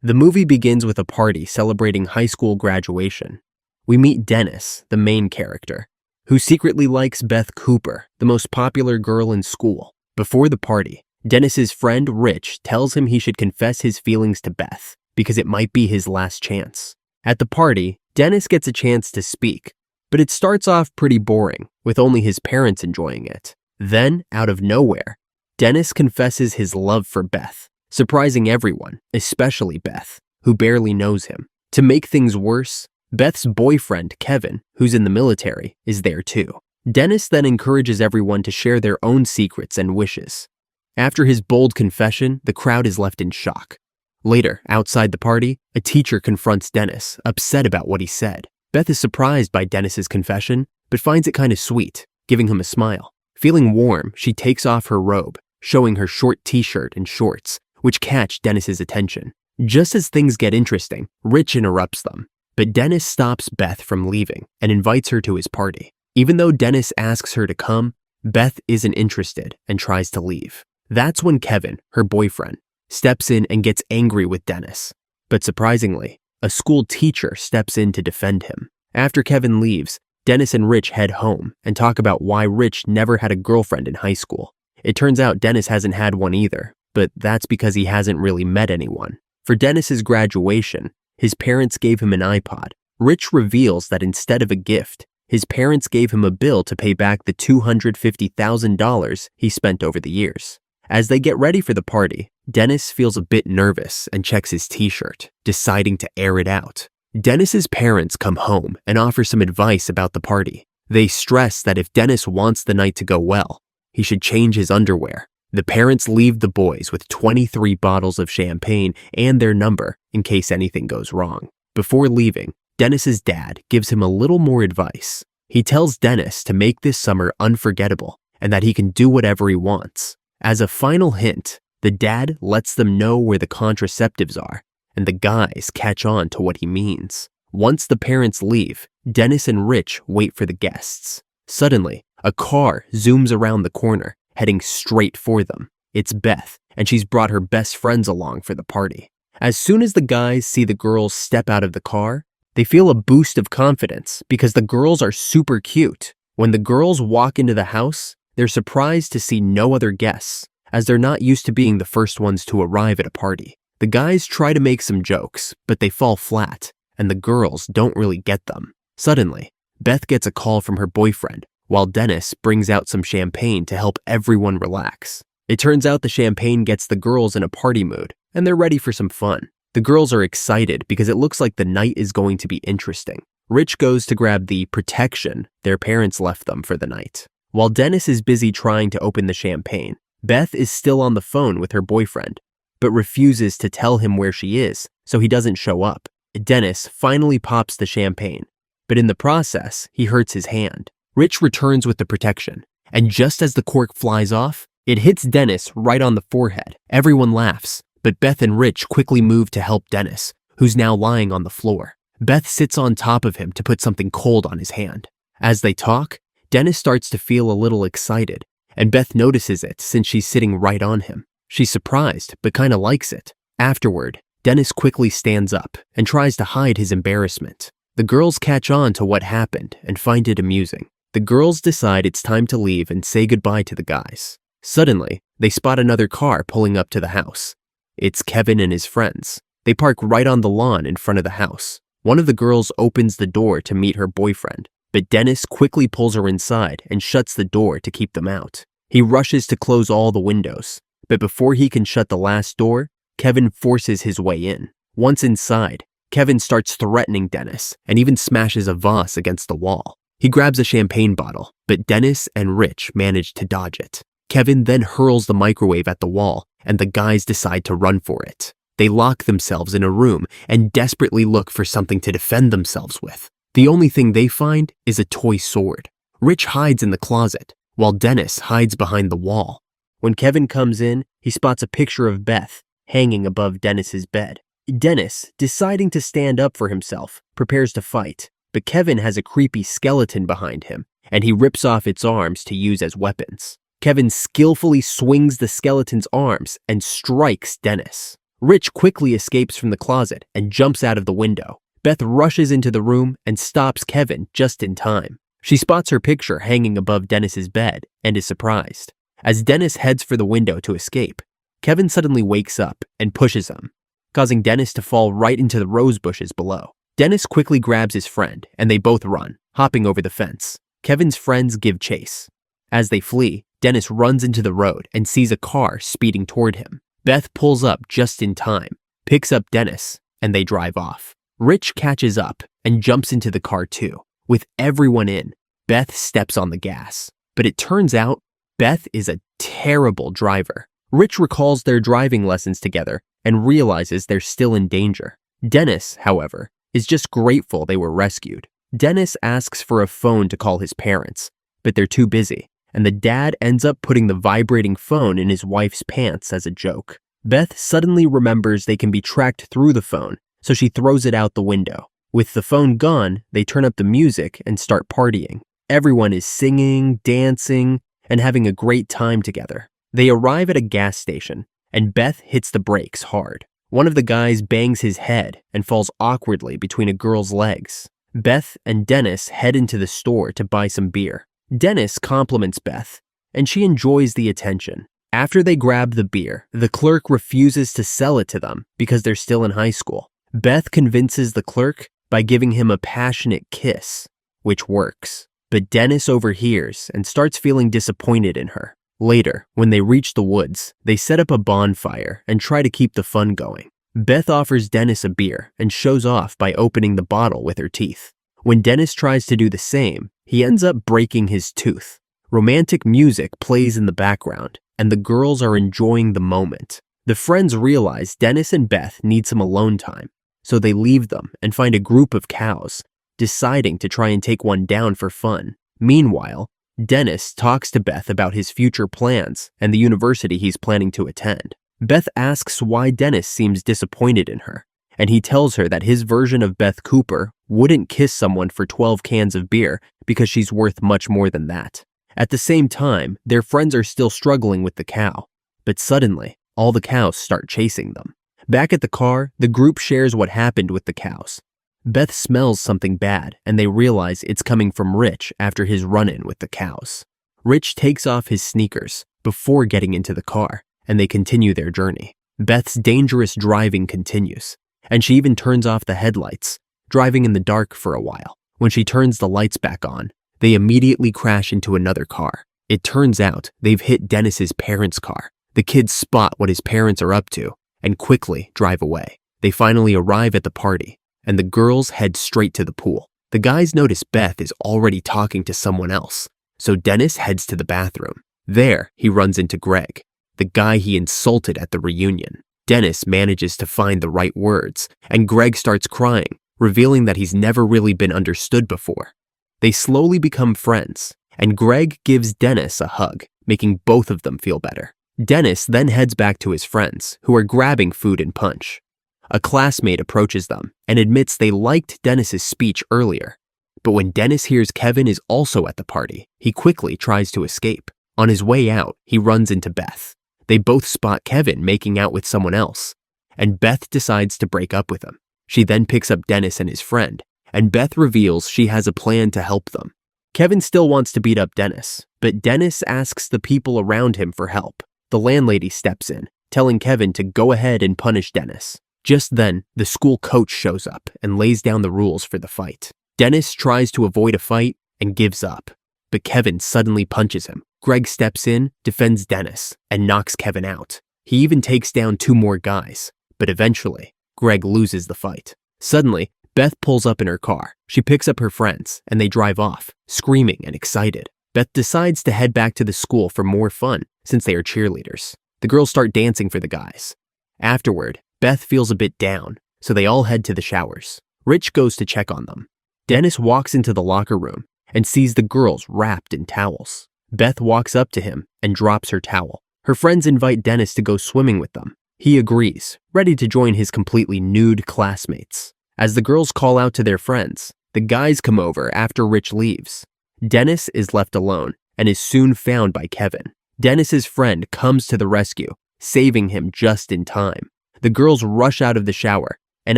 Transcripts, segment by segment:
The movie begins with a party celebrating high school graduation. We meet Denis, the main character, who secretly likes Beth Cooper, the most popular girl in school. Before the party, Denis's friend Rich tells him he should confess his feelings to Beth because it might be his last chance. At the party, Denis gets a chance to speak, but it starts off pretty boring, with only his parents enjoying it. Then, out of nowhere, Denis confesses his love for Beth, surprising everyone, especially Beth, who barely knows him. To make things worse, Beth's boyfriend, Kevin, who's in the military, is there too. Denis then encourages everyone to share their own secrets and wishes. After his bold confession, the crowd is left in shock. Later, outside the party, a teacher confronts Denis, upset about what he said. Beth is surprised by Denis's confession, but finds it kind of sweet, giving him a smile. Feeling warm, she takes off her robe, showing her short t-shirt and shorts, which catch Denis's attention. Just as things get interesting, Rich interrupts them. But Denis stops Beth from leaving and invites her to his party. Even though Denis asks her to come, Beth isn't interested and tries to leave. That's when Kevin, her boyfriend, steps in and gets angry with Denis. But surprisingly, a school teacher steps in to defend him. After Kevin leaves, Denis and Rich head home and talk about why Rich never had a girlfriend in high school. It turns out Denis hasn't had one either, but that's because he hasn't really met anyone. For Denis's graduation, his parents gave him an iPod. Rich reveals that instead of a gift, his parents gave him a bill to pay back the $250,000 he spent over the years. As they get ready for the party, Denis feels a bit nervous and checks his t-shirt, deciding to air it out. Denis's parents come home and offer some advice about the party. They stress that if Denis wants the night to go well, he should change his underwear. The parents leave the boys with 23 bottles of champagne and their number in case anything goes wrong. Before leaving, Denis's dad gives him a little more advice. He tells Denis to make this summer unforgettable and that he can do whatever he wants. As a final hint, the dad lets them know where the contraceptives are, and the guys catch on to what he means. Once the parents leave, Denis and Rich wait for the guests. Suddenly, a car zooms around the corner, heading straight for them. It's Beth, and she's brought her best friends along for the party. As soon as the guys see the girls step out of the car, they feel a boost of confidence because the girls are super cute. When the girls walk into the house, they're surprised to see no other guests, as they're not used to being the first ones to arrive at a party. The guys try to make some jokes, but they fall flat, and the girls don't really get them. Suddenly, Beth gets a call from her boyfriend, while Denis brings out some champagne to help everyone relax. It turns out the champagne gets the girls in a party mood, and they're ready for some fun. The girls are excited because it looks like the night is going to be interesting. Rich goes to grab the protection their parents left them for the night. While Denis is busy trying to open the champagne, Beth is still on the phone with her boyfriend, but refuses to tell him where she is, so he doesn't show up. Denis finally pops the champagne, but in the process, he hurts his hand. Rich returns with the protection, and just as the cork flies off, it hits Denis right on the forehead. Everyone laughs, but Beth and Rich quickly move to help Denis, who's now lying on the floor. Beth sits on top of him to put something cold on his hand. As they talk, Denis starts to feel a little excited, and Beth notices it since she's sitting right on him. She's surprised, but kind of likes it. Afterward, Denis quickly stands up and tries to hide his embarrassment. The girls catch on to what happened and find it amusing. The girls decide it's time to leave and say goodbye to the guys. Suddenly, they spot another car pulling up to the house. It's Kevin and his friends. They park right on the lawn in front of the house. One of the girls opens the door to meet her boyfriend, but Denis quickly pulls her inside and shuts the door to keep them out. He rushes to close all the windows, but before he can shut the last door, Kevin forces his way in. Once inside, Kevin starts threatening Denis and even smashes a vase against the wall. He grabs a champagne bottle, but Denis and Rich manage to dodge it. Kevin then hurls the microwave at the wall, and the guys decide to run for it. They lock themselves in a room and desperately look for something to defend themselves with. The only thing they find is a toy sword. Rich hides in the closet, while Denis hides behind the wall. When Kevin comes in, he spots a picture of Beth hanging above Denis's bed. Denis, deciding to stand up for himself, prepares to fight, but Kevin has a creepy skeleton behind him, and he rips off its arms to use as weapons. Kevin skillfully swings the skeleton's arms and strikes Denis. Rich quickly escapes from the closet and jumps out of the window. Beth rushes into the room and stops Kevin just in time. She spots her picture hanging above Denis's bed and is surprised. As Denis heads for the window to escape, Kevin suddenly wakes up and pushes him, causing Denis to fall right into the rose bushes below. Denis quickly grabs his friend and they both run, hopping over the fence. Kevin's friends give chase. As they flee, Denis runs into the road and sees a car speeding toward him. Beth pulls up just in time, picks up Denis, and they drive off. Rich catches up and jumps into the car too. With everyone in, Beth steps on the gas. But it turns out, Beth is a terrible driver. Rich recalls their driving lessons together and realizes they're still in danger. Denis, however, is just grateful they were rescued. Denis asks for a phone to call his parents, but they're too busy, and the dad ends up putting the vibrating phone in his wife's pants as a joke. Beth suddenly remembers they can be tracked through the phone, so she throws it out the window. With the phone gone, they turn up the music and start partying. Everyone is singing, dancing, and having a great time together. They arrive at a gas station, and Beth hits the brakes hard. One of the guys bangs his head and falls awkwardly between a girl's legs. Beth and Denis head into the store to buy some beer. Denis compliments Beth, and she enjoys the attention. After they grab the beer, the clerk refuses to sell it to them because they're still in high school. Beth convinces the clerk by giving him a passionate kiss, which works. But Denis overhears and starts feeling disappointed in her. Later, when they reach the woods, they set up a bonfire and try to keep the fun going. Beth offers Denis a beer and shows off by opening the bottle with her teeth. When Denis tries to do the same, he ends up breaking his tooth. Romantic music plays in the background, and the girls are enjoying the moment. The friends realize Denis and Beth need some alone time, so they leave them and find a group of cows, deciding to try and take one down for fun. Meanwhile, Denis talks to Beth about his future plans and the university he's planning to attend. Beth asks why Denis seems disappointed in her, and he tells her that his version of Beth Cooper wouldn't kiss someone for 12 cans of beer because she's worth much more than that. At the same time, their friends are still struggling with the cow, but suddenly, all the cows start chasing them. Back at the car, the group shares what happened with the cows. Beth smells something bad, and they realize it's coming from Rich after his run-in with the cows. Rich takes off his sneakers before getting into the car, and they continue their journey. Beth's dangerous driving continues, and she even turns off the headlights, driving in the dark for a while. When she turns the lights back on, they immediately crash into another car. It turns out they've hit Denis's parents' car. The kids spot what his parents are up to and quickly drive away. They finally arrive at the party, and the girls head straight to the pool. The guys notice Beth is already talking to someone else, so Denis heads to the bathroom. There, he runs into Greg, the guy he insulted at the reunion. Denis manages to find the right words, and Greg starts crying, revealing that he's never really been understood before. They slowly become friends, and Greg gives Denis a hug, making both of them feel better. Denis then heads back to his friends, who are grabbing food and punch. A classmate approaches them and admits they liked Denis's speech earlier. But when Denis hears Kevin is also at the party, he quickly tries to escape. On his way out, he runs into Beth. They both spot Kevin making out with someone else, and Beth decides to break up with him. She then picks up Denis and his friend, and Beth reveals she has a plan to help them. Kevin still wants to beat up Denis, but Denis asks the people around him for help. The landlady steps in, telling Kevin to go ahead and punish Denis. Just then, the school coach shows up and lays down the rules for the fight. Denis tries to avoid a fight and gives up, but Kevin suddenly punches him. Greg steps in, defends Denis, and knocks Kevin out. He even takes down 2 more guys, but eventually, Greg loses the fight. Suddenly, Beth pulls up in her car. She picks up her friends, and they drive off, screaming and excited. Beth decides to head back to the school for more fun, since they are cheerleaders. The girls start dancing for the guys. Afterward, Beth feels a bit down, so they all head to the showers. Rich goes to check on them. Denis walks into the locker room and sees the girls wrapped in towels. Beth walks up to him and drops her towel. Her friends invite Denis to go swimming with them. He agrees, ready to join his completely nude classmates. As the girls call out to their friends, the guys come over after Rich leaves. Denis is left alone and is soon found by Kevin. Denis's friend comes to the rescue, saving him just in time. The girls rush out of the shower, and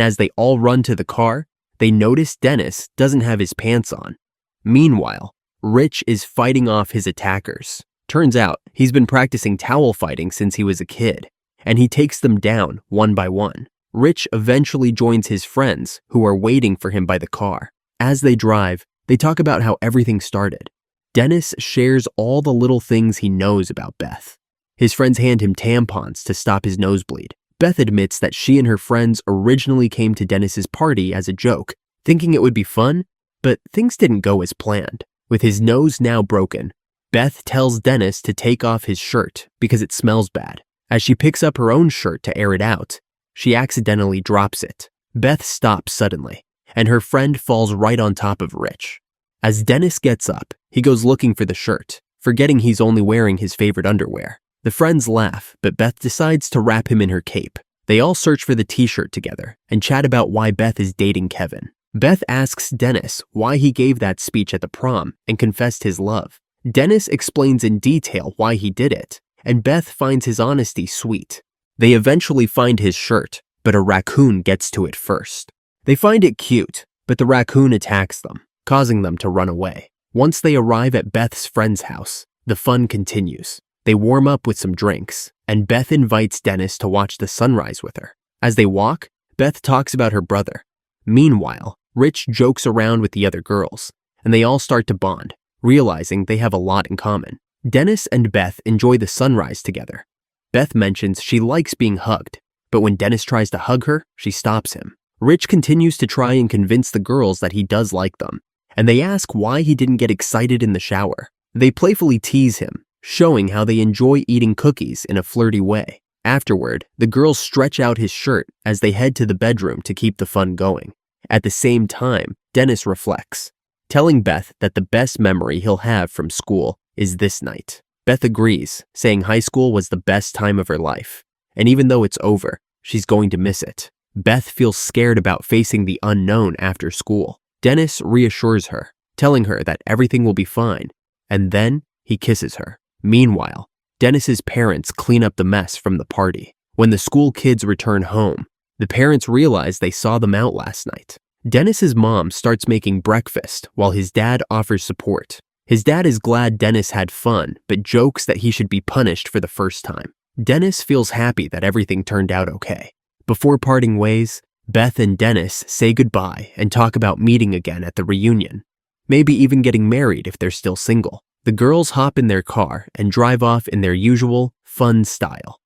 as they all run to the car, they notice Denis doesn't have his pants on. Meanwhile, Rich is fighting off his attackers. Turns out, he's been practicing towel fighting since he was a kid, and he takes them down one by one. Rich eventually joins his friends, who are waiting for him by the car. As they drive, they talk about how everything started. Denis shares all the little things he knows about Beth. His friends hand him tampons to stop his nosebleed. Beth admits that she and her friends originally came to Denis's party as a joke, thinking it would be fun, but things didn't go as planned. With his nose now broken, Beth tells Denis to take off his shirt because it smells bad. As she picks up her own shirt to air it out, she accidentally drops it. Beth stops suddenly, and her friend falls right on top of Rich. As Denis gets up, he goes looking for the shirt, forgetting he's only wearing his favorite underwear. The friends laugh, but Beth decides to wrap him in her cape. They all search for the t-shirt together and chat about why Beth is dating Kevin. Beth asks Denis why he gave that speech at the prom and confessed his love. Denis explains in detail why he did it, and Beth finds his honesty sweet. They eventually find his shirt, but a raccoon gets to it first. They find it cute, but the raccoon attacks them, causing them to run away. Once they arrive at Beth's friend's house, the fun continues. They warm up with some drinks, and Beth invites Denis to watch the sunrise with her. As they walk, Beth talks about her brother. Meanwhile, Rich jokes around with the other girls, and they all start to bond, realizing they have a lot in common. Denis and Beth enjoy the sunrise together. Beth mentions she likes being hugged, but when Denis tries to hug her, she stops him. Rich continues to try and convince the girls that he does like them, and they ask why he didn't get excited in the shower. They playfully tease him, showing how they enjoy eating cookies in a flirty way. Afterward, the girls stretch out his shirt as they head to the bedroom to keep the fun going. At the same time, Denis reflects, telling Beth that the best memory he'll have from school is this night. Beth agrees, saying high school was the best time of her life, and even though it's over, she's going to miss it. Beth feels scared about facing the unknown after school. Denis reassures her, telling her that everything will be fine, and then he kisses her. Meanwhile, Denis's parents clean up the mess from the party. When the school kids return home, the parents realize they saw them out last night. Denis's mom starts making breakfast while his dad offers support. His dad is glad Denis had fun, but jokes that he should be punished for the first time. Denis feels happy that everything turned out okay. Before parting ways, Beth and Denis say goodbye and talk about meeting again at the reunion, maybe even getting married if they're still single. The girls hop in their car and drive off in their usual, fun style.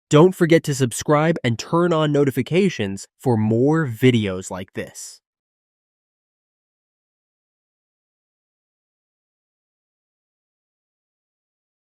Don't forget to subscribe and turn on notifications for more videos like this.